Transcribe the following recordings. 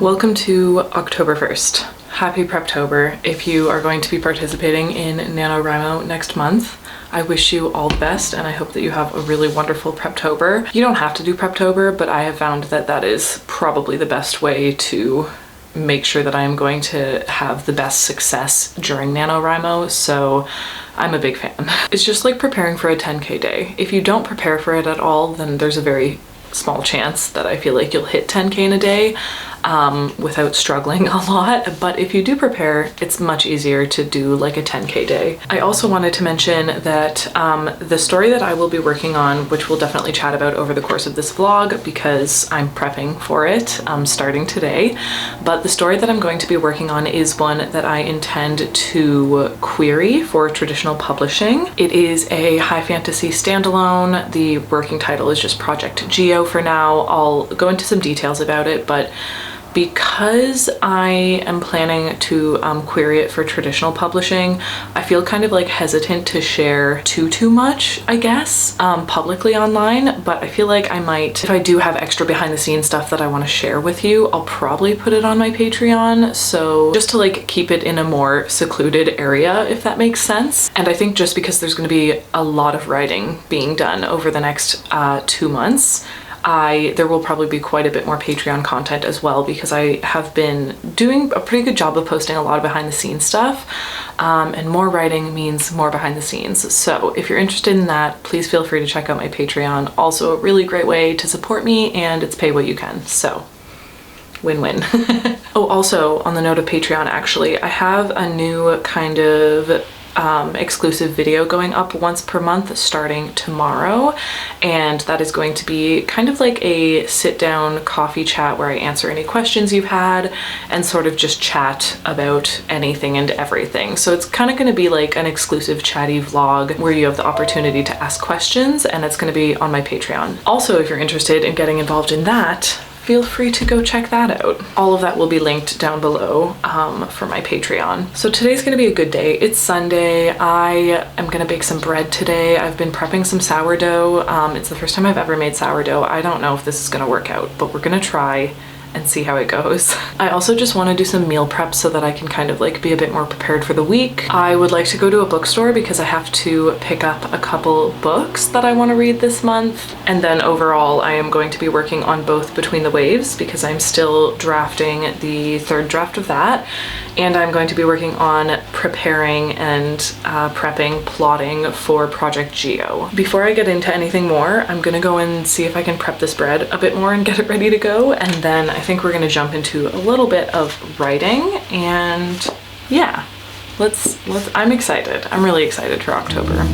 Welcome to October 1st. Happy Preptober. If you are going to be participating in NaNoWriMo next month, I wish you all the best and I hope that you have a really wonderful Preptober. You don't have to do Preptober, but I have found that that is probably the best way to make sure that I am going to have the best success during NaNoWriMo, so I'm a big fan. It's just like preparing for a 10K day. If you don't prepare for it at all, then there's a very small chance that I feel like you'll hit 10K in a day without struggling a lot. But if you do prepare, it's much easier to do like a 10K day. I also wanted to mention that the story that I will be working on, which we'll definitely chat about over the course of this vlog because I'm prepping for it starting today, but the story that I'm going to be working on is one that I intend to query for traditional publishing. It is a high fantasy standalone. The working title is just Project Geo for now. I'll go into some details about it, but because I am planning to query it for traditional publishing, I feel kind of like hesitant to share too much, I guess, publicly online, but I feel like I might, if I do have extra behind the scenes stuff that I want to share with you, I'll probably put it on my Patreon, so just to like keep it in a more secluded area, if that makes sense. And I think just because there's going to be a lot of writing being done over the next 2 months, there will probably be quite a bit more Patreon content as well, because I have been doing a pretty good job of posting a lot of behind the scenes stuff, and more writing means more behind the scenes. So if you're interested in that, please feel free to check out my Patreon. Also a really great way to support me, and it's pay what you can, so win-win. Oh, also on the note of Patreon, actually, I have a new kind of exclusive video going up once per month starting tomorrow, and that is going to be kind of like a sit-down coffee chat where I answer any questions you've had and sort of just chat about anything and everything. So it's kind of going to be like an exclusive chatty vlog where you have the opportunity to ask questions, and it's going to be on my Patreon. Also, if you're interested in getting involved in that, feel free to go check that out. All of that will be linked down below for my Patreon. So today's gonna be a good day. It's Sunday. I am gonna bake some bread today. I've been prepping some sourdough. It's the first time I've ever made sourdough. I don't know if this is gonna work out, but we're gonna try and see how it goes. I also just want to do some meal prep so that I can kind of like be a bit more prepared for the week. I would like to go to a bookstore because I have to pick up a couple books that I want to read this month. And then overall, I am going to be working on both Between the Waves because I'm still drafting the third draft of that. And I'm going to be working on preparing and plotting for Project Geo. Before I get into anything more, I'm gonna go and see if I can prep this bread a bit more and get it ready to go. And then I think we're gonna jump into a little bit of writing, and yeah, I'm excited. I'm really excited for October.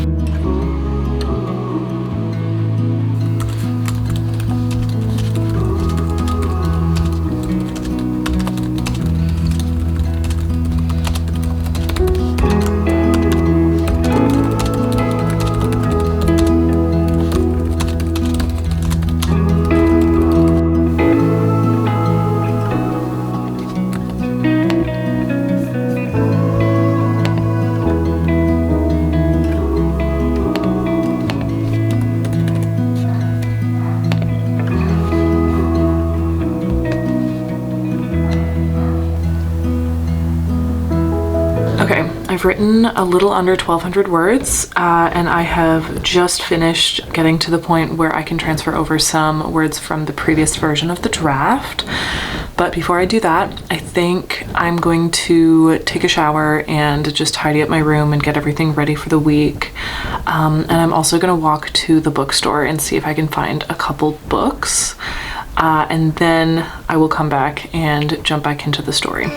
I've written a little under 1,200 words, and I have just finished getting to the point where I can transfer over some words from the previous version of the draft. But before I do that, I think I'm going to take a shower and just tidy up my room and get everything ready for the week. And I'm also going to walk to the bookstore and see if I can find a couple books. And then I will come back and jump back into the story.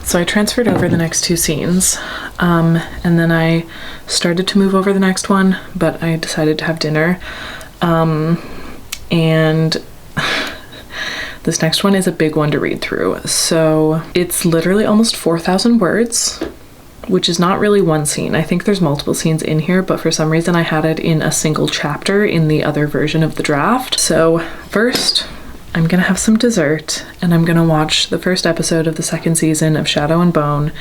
So I transferred over the next 2 scenes, and then I started to move over the next one, but I decided to have dinner. And this next one is a big one to read through. So it's literally almost 4,000 words, which is not really one scene. I think there's multiple scenes in here, but for some reason I had it in a single chapter in the other version of the draft. So first, I'm gonna have some dessert and I'm gonna watch the first episode of the 2nd season of Shadow and Bone,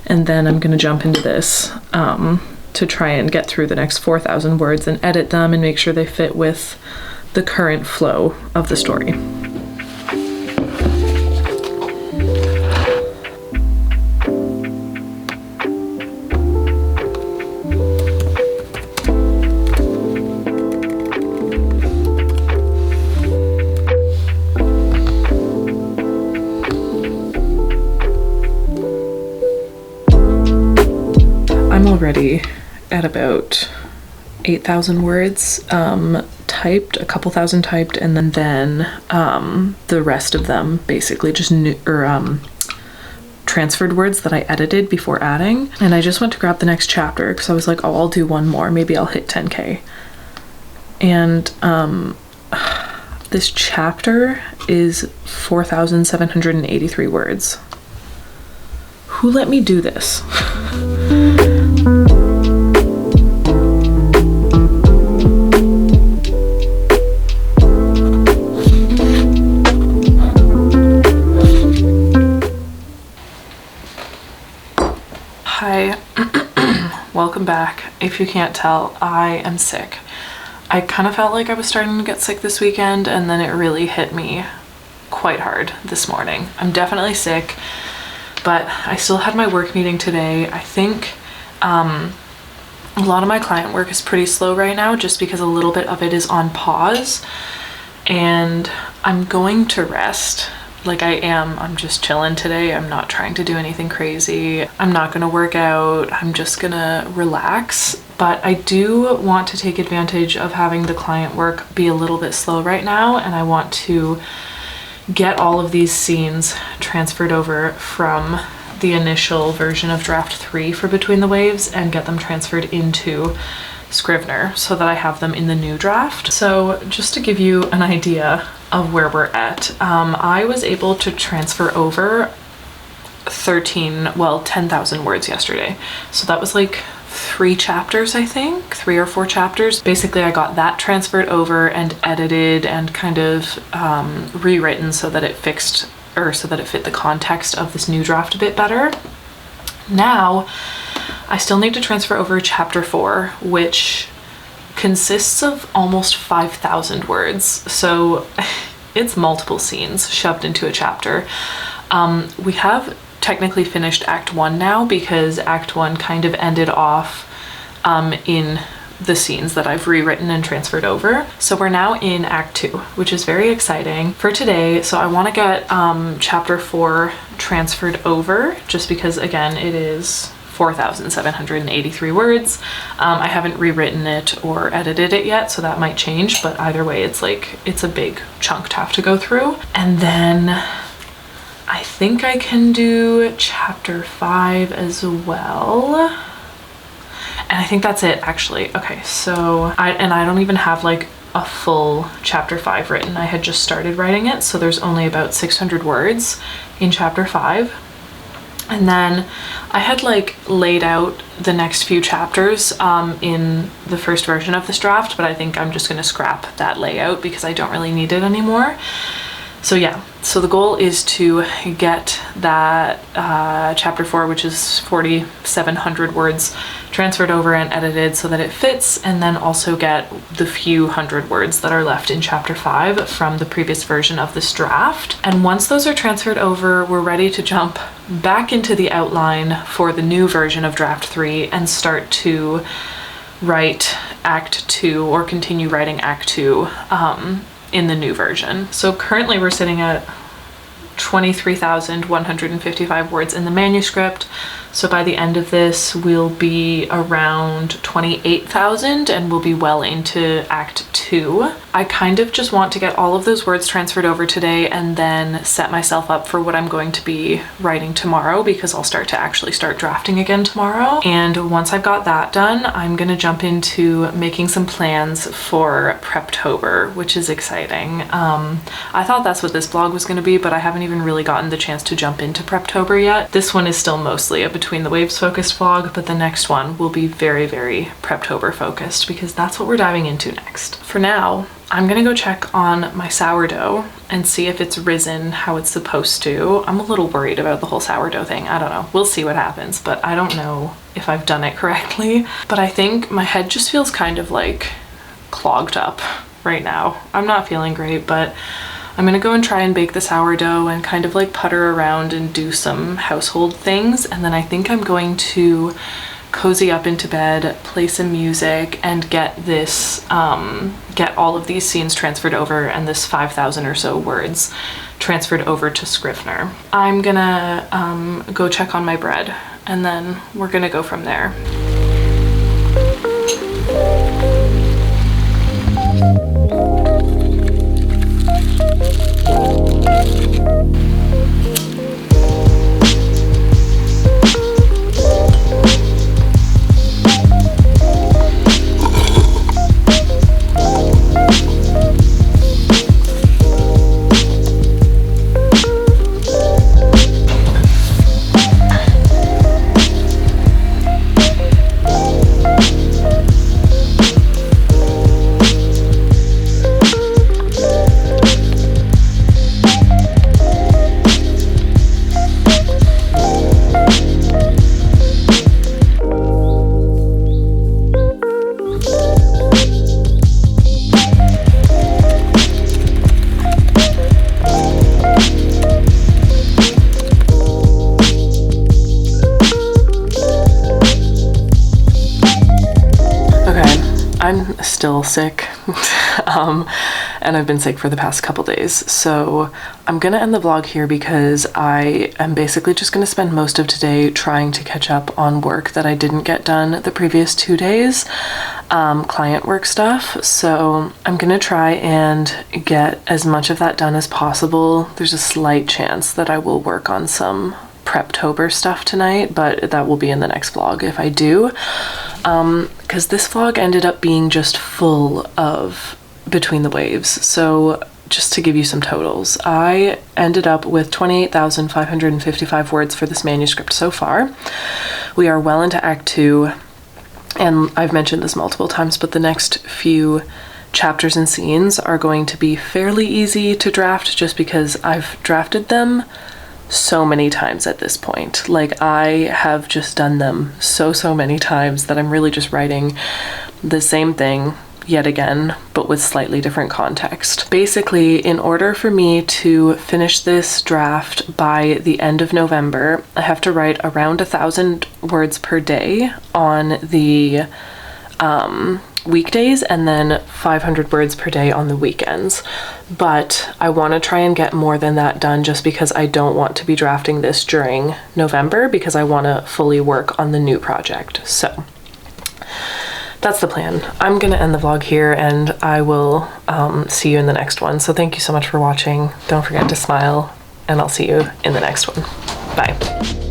and then I'm gonna jump into this to try and get through the next 4,000 words and edit them and make sure they fit with the current flow of the story. I'm already at about 8,000 words typed, a couple thousand typed, and then the rest of them basically just transferred words that I edited before adding. And I just went to grab the next chapter because I was like, oh, I'll do one more, maybe I'll hit 10K. And this chapter is 4,783 words. Who let me do this? Hi, welcome back. If you can't tell, I am sick. I kind of felt like I was starting to get sick this weekend, and then it really hit me quite hard this morning. I'm definitely sick, but I still had my work meeting today. I think a lot of my client work is pretty slow right now just because a little bit of it is on pause, and I'm going to rest. Like I'm just chilling today. I'm not trying to do anything crazy. I'm not gonna work out. I'm just gonna relax. But I do want to take advantage of having the client work be a little bit slow right now, and I want to get all of these scenes transferred over from the initial version of draft 3 for Between the Waves and get them transferred into Scrivener so that I have them in the new draft. So just to give you an idea of where we're at, I was able to transfer over 10,000 words yesterday. So that was like 3 chapters, I think, 3 or 4 chapters. Basically, I got that transferred over and edited and kind of rewritten so that it fit the context of this new draft a bit better. Now, I still need to transfer over chapter 4, which consists of almost 5,000 words. So it's multiple scenes shoved into a chapter. We have technically finished Act 1 now because Act 1 kind of ended off in the scenes that I've rewritten and transferred over. So we're now in Act 2, which is very exciting for today. So I want to get chapter 4 transferred over just because, again, it is 4,783 words. I haven't rewritten it or edited it yet, so that might change, but either way, it's a big chunk to have to go through. And then I think I can do chapter 5 as well. And I think that's it, actually. Okay, so I don't even have like a full chapter 5 written. I had just started writing it, so there's only about 600 words in chapter 5. And then I had like laid out the next few chapters in the first version of this draft, but I think I'm just gonna scrap that layout because I don't really need it anymore. So yeah, so the goal is to get that chapter 4, which is 4,700 words, transferred over and edited so that it fits, and then also get the few hundred words that are left in chapter 5 from the previous version of this draft. And once those are transferred over, we're ready to jump back into the outline for the new version of draft 3 and start to write Act 2 or continue writing Act 2 in the new version. So currently we're sitting at 23,155 words in the manuscript. So by the end of this, we'll be around 28,000 and we'll be well into Act 2. I kind of just want to get all of those words transferred over today and then set myself up for what I'm going to be writing tomorrow, because I'll start drafting again tomorrow. And once I've got that done, I'm gonna jump into making some plans for Preptober, which is exciting. I thought that's what this vlog was gonna be, but I haven't even really gotten the chance to jump into Preptober yet. This one is still mostly a Between the Waves focused vlog, but the next one will be very, very Preptober focused, because that's what we're diving into next. For now, I'm gonna go check on my sourdough and see if it's risen how it's supposed to. I'm a little worried about the whole sourdough thing. I don't know. We'll see what happens, but I don't know if I've done it correctly. But I think my head just feels kind of like clogged up right now. I'm not feeling great, but I'm gonna go and try and bake the sourdough and kind of like putter around and do some household things. And then I think I'm going to cozy up into bed, play some music, and get this, get all of these scenes transferred over and this 5,000 or so words transferred over to Scrivener. I'm gonna go check on my bread, and then we're gonna go from there. I'm still sick and I've been sick for the past couple days, so I'm gonna end the vlog here because I am basically just gonna spend most of today trying to catch up on work that I didn't get done the previous 2 days, client work stuff. So I'm gonna try and get as much of that done as possible. There's a slight chance that I will work on some Preptober stuff tonight, but that will be in the next vlog if I do, because this vlog ended up being just full of Between the Waves. So just to give you some totals, I ended up with 28,555 words for this manuscript so far. We are well into Act 2, and I've mentioned this multiple times, but the next few chapters and scenes are going to be fairly easy to draft just because I've drafted them so many times at this point. Like, I have just done them so many times that I'm really just writing the same thing yet again, but with slightly different context. Basically, in order for me to finish this draft by the end of November, I have to write around 1,000 words per day on the weekdays, and then 500 words per day on the weekends. But I want to try and get more than that done just because I don't want to be drafting this during November, because I want to fully work on the new project. So that's the plan. I'm gonna end the vlog here, and I will see you in the next one. So thank you so much for watching. Don't forget to smile, and I'll see you in the next one. Bye.